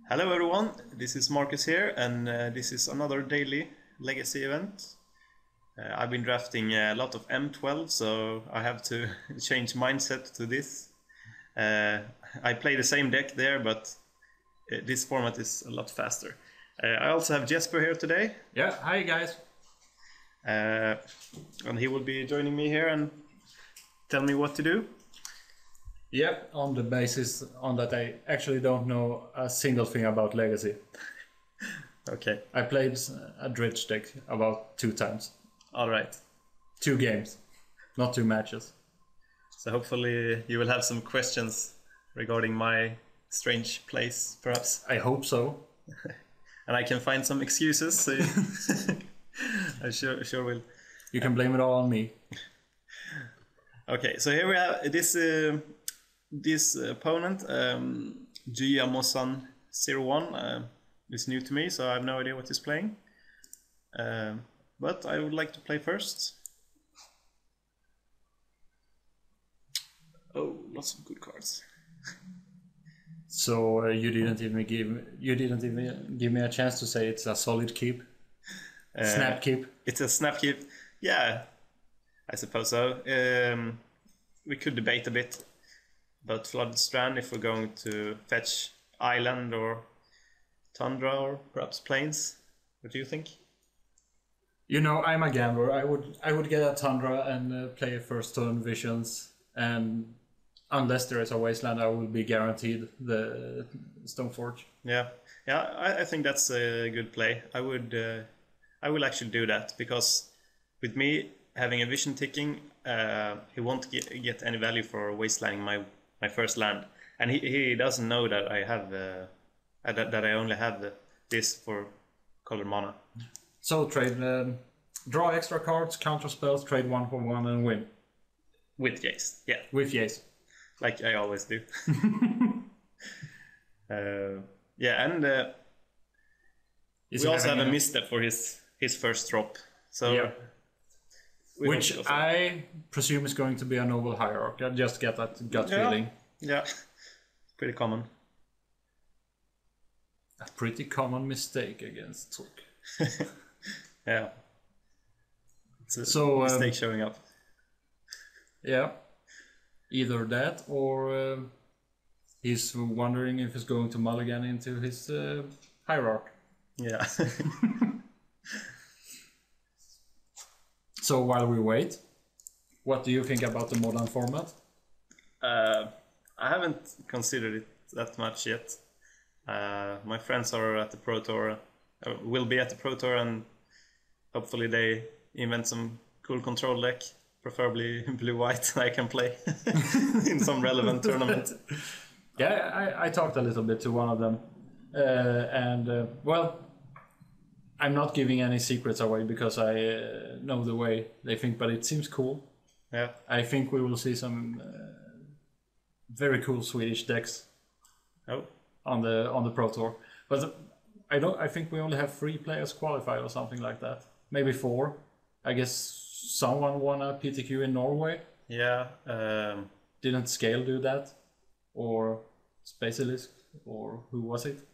Hello everyone, this is Marcus here, and this is another daily Legacy event. I've been drafting a lot of M12, so I have to change mindset to this. I play the same deck there, but this format is a lot faster. I also have Jesper here today. Yeah, hi guys. And he will be joining me here and tell me what to do. Yep, on the basis on that I actually don't know a single thing about Legacy. Okay. I played a Dredge deck about 2 times. All right. 2 games, not 2 matches. So hopefully you will have some questions regarding my strange plays, perhaps. I hope so. And I can find some excuses. So I sure will. You can blame it all on me. Okay, so here we have this opponent, Giamosan01, is new to me, so I have no idea what he's playing. But I would like to play first. Oh, lots of good cards. So you didn't even give me a chance to say it's a solid keep. Snap keep. It's a snap keep. Yeah, I suppose so. We could debate a bit about Flooded Strand if we're going to fetch Island or Tundra or perhaps Plains. What do you think? You know, I'm a gambler. I would get a Tundra and play first turn Visions, and unless there is a Wasteland, I will be guaranteed the Stoneforge. Yeah, I think that's a good play. I will actually do that, because with me having a vision ticking, he won't get any value for wastelanding my first land, and he doesn't know that I have that I only have this for color mana. So trade, draw extra cards, counter spells, trade 1 for 1, and win. With Jace, yeah. With Jace. Like I always do. Yeah, and we also have a misstep for his first drop. So yeah. Which I presume is going to be a Noble Hierarch. I just get that gut feeling. Yeah, pretty common. A pretty common mistake against Took. Yeah. It's a mistake showing up. Yeah. Either that or he's wondering if he's going to mulligan into his Hierarch. Yeah. So while we wait, what do you think about the modern format? I haven't considered it that much yet. My friends are at the Pro Tour, will be at the Pro Tour, and hopefully they invent some cool control deck, preferably blue-white, I can play in some relevant tournament. Yeah, I talked a little bit to one of them, and well, I'm not giving any secrets away because I know the way they think, but it seems cool. Yeah, I think we will see some very cool Swedish decks. Oh, on the Pro Tour, but I think we only have 3 players qualified or something like that. Maybe 4. I guess someone won a PTQ in Norway. Yeah. Didn't Scale do that, or Spacelisk, or who was it?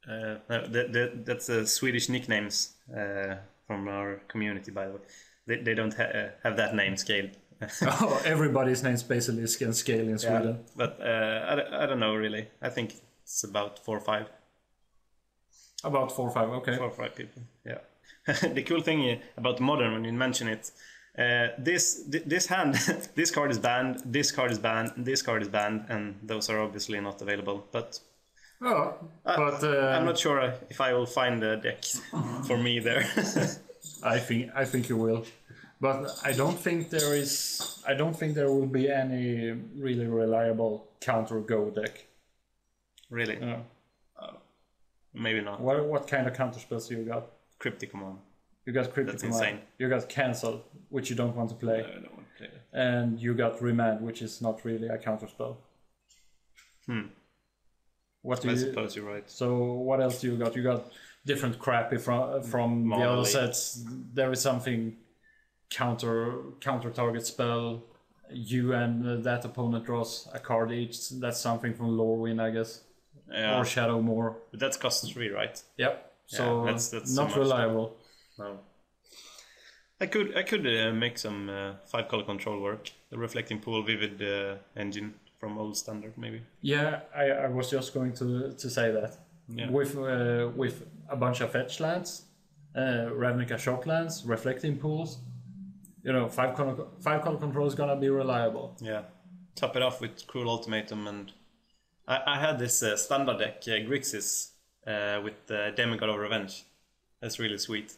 That's Swedish nicknames from our community, by the way. They don't have that name, Scale. Oh, everybody's named Spacelisk and Scale in Sweden. Yeah, but I don't know really. I think it's about 4 or 5. About 4 or 5, okay. 4 or 5 people, yeah. The cool thing about modern, when you mention it, this hand, this card is banned, this card is banned, this card is banned, and those are obviously not available. But I'm not sure if I will find a deck for me there. I think you will, but I don't think there will be any really reliable counter Go deck. Really? Maybe not. What kind of counter spells do you got? Cryptic Command. You got Cryptic Command. Insane. You got Cancel, which you don't want to play. No, I don't want to play that. And you got Remand, which is not really a counter spell. I suppose you're right. So what else do you got? You got different crappy from the other sets. There is something counter target spell. You and that opponent draws a card each. That's something from Lorwyn, I guess. or Shadow more. But that's cost 3, right? Yep. So that's not so reliable. No. I could make some 5-color control work. The Reflecting Pool Vivid engine from old standard, maybe. Yeah, I was just going to say that. Yeah. With a bunch of fetch lands, Ravnica shock lands, Reflecting Pools, 5-color control is gonna be reliable. Yeah. Top it off with Cruel Ultimatum, and I had this standard deck, Grixis, with Demigod of Revenge. That's really sweet.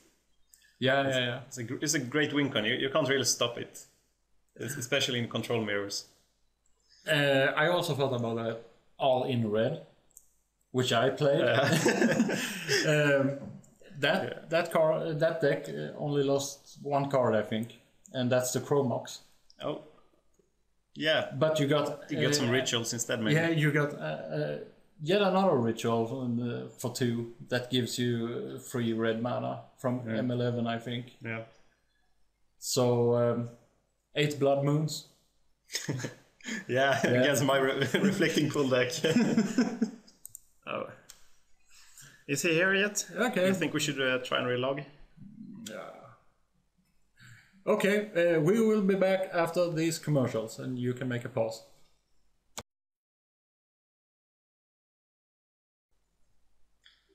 Yeah. It's a great win con. You can't really stop it, especially in control mirrors. I also thought about that all in red, which I played. That deck only lost 1 card, I think, and that's the Chromox. Oh, yeah. But you got some rituals instead, maybe. Yeah, you got yet another ritual for 2 that gives you 3 red mana from M11, I think. Yeah. So 8 Blood Moons. Yeah, against my Reflecting Pool deck. Oh. Is he here yet? Okay. You think we should try and relog? Okay, we will be back after these commercials, and you can make a pause.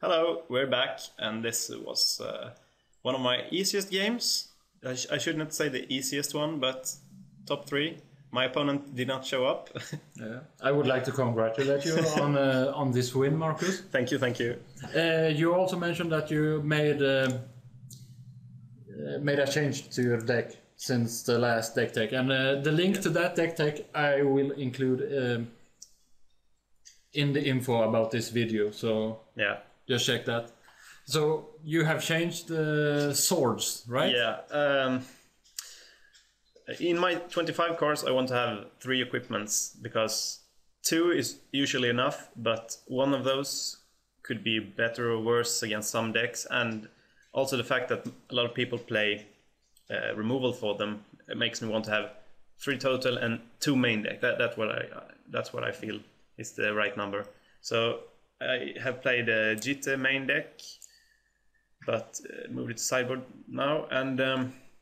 Hello, we're back, and this was one of my easiest games. I should not say the easiest one, but top 3. My opponent did not show up. Yeah. I would like to congratulate you on this win, Marcus. Thank you. You also mentioned that you made a change to your deck since the last Decktech, and the link to that Decktech I will include in the info about this video. So yeah, just check that. So you have changed the swords, right? Yeah. In my 25 cards, I want to have 3 equipments because 2 is usually enough, but one of those could be better or worse against some decks, and also the fact that a lot of people play removal for them, it makes me want to have 3 total and 2 main deck. That's what I feel is the right number. So I have played a Jitte main deck, but moved it to sideboard now, and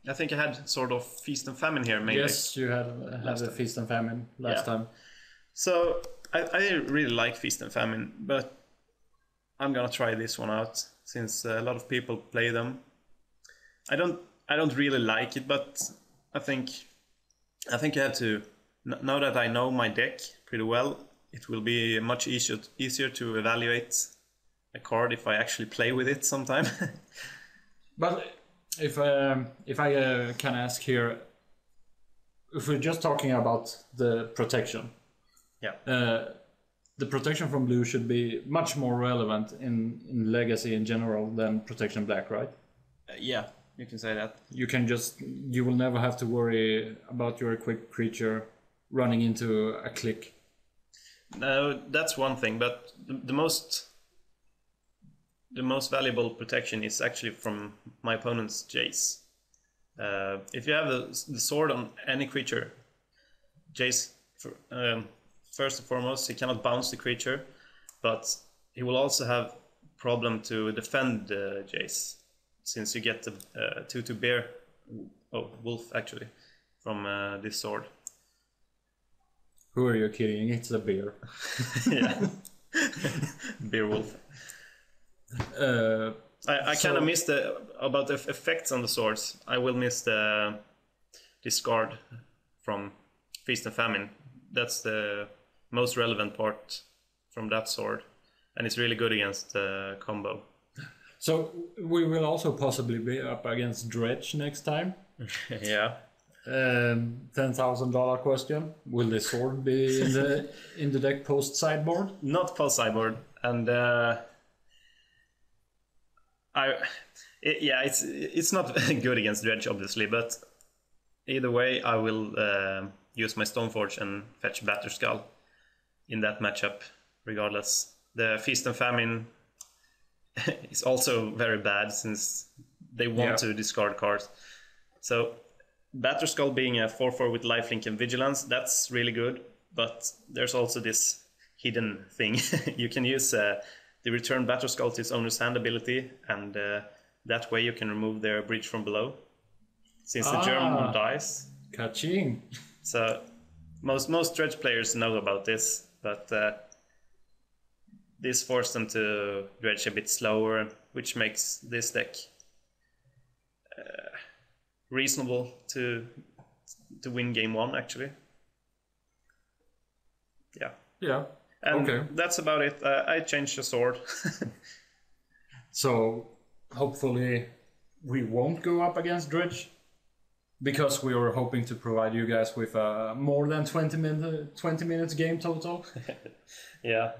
I think I had sort of Feast and Famine here main deck. Yes, you had a Feast and Famine last time. So I really like Feast and Famine, but I'm gonna try this one out since a lot of people play them. I don't really like it, but I think I have to. Now that I know my deck pretty well, it will be much easier to evaluate a card if I actually play with it sometime. But if I can ask here, if we're just talking about the protection, the protection from blue should be much more relevant in Legacy in general than protection black, right? Yeah, you can say that. You will never have to worry about your equipped creature running into a click. No, that's one thing, but the most valuable protection is actually from my opponent's Jace. If you have the sword on any creature, Jace, first and foremost, he cannot bounce the creature, but he will also have problem to defend Jace, since you get the 2/2 bear, wolf actually, from this sword. Who are you kidding? It's a bear. Yeah, bear wolf. I kind of missed about the effects on the swords. I will miss the discard from Feast and Famine. That's the most relevant part from that sword, and it's really good against combo. So we will also possibly be up against Dredge next time. Yeah. $10,000 question: will the sword be in the deck post sideboard? Not post sideboard, and it's not good against Dredge, obviously, but either way, I will use my Stoneforge and fetch Batterskull in that matchup, regardless. The Feast and Famine is also very bad since they want to discard cards. So Batterskull being a 4/4 with lifelink and vigilance, that's really good, but there's also this hidden thing. You can use the return Batterskull to its owner's hand ability, and that way you can remove their bridge from below. Since the German one dies. Ka-ching! So most dredge players know about this, but this forced them to dredge a bit slower, which makes this deck reasonable to win game 1 actually. Yeah. And okay. that's about it. I changed the sword. So hopefully we won't go up against Dredge, because we were hoping to provide you guys with more than 20 minutes game total. Yeah,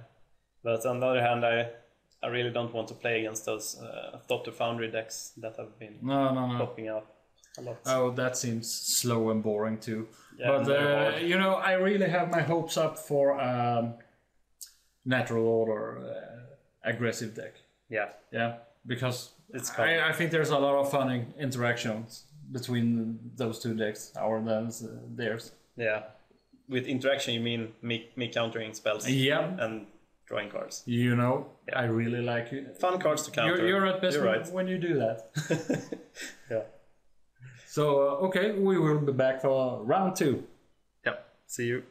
but on the other hand, I really don't want to play against those Thought Foundry decks that have been popping up a lot. Oh, that seems slow and boring too. Yeah, but you know, I really have my hopes up for natural order aggressive deck. Yeah, because I think there's a lot of fun interactions between those two decks, our than theirs. Yeah, with interaction you mean me countering spells. Yeah, and drawing cards. You know, I really like it. Fun cards to counter. You're at best right. when you do that. Yeah. So okay, we will be back for round 2. Yep. See you.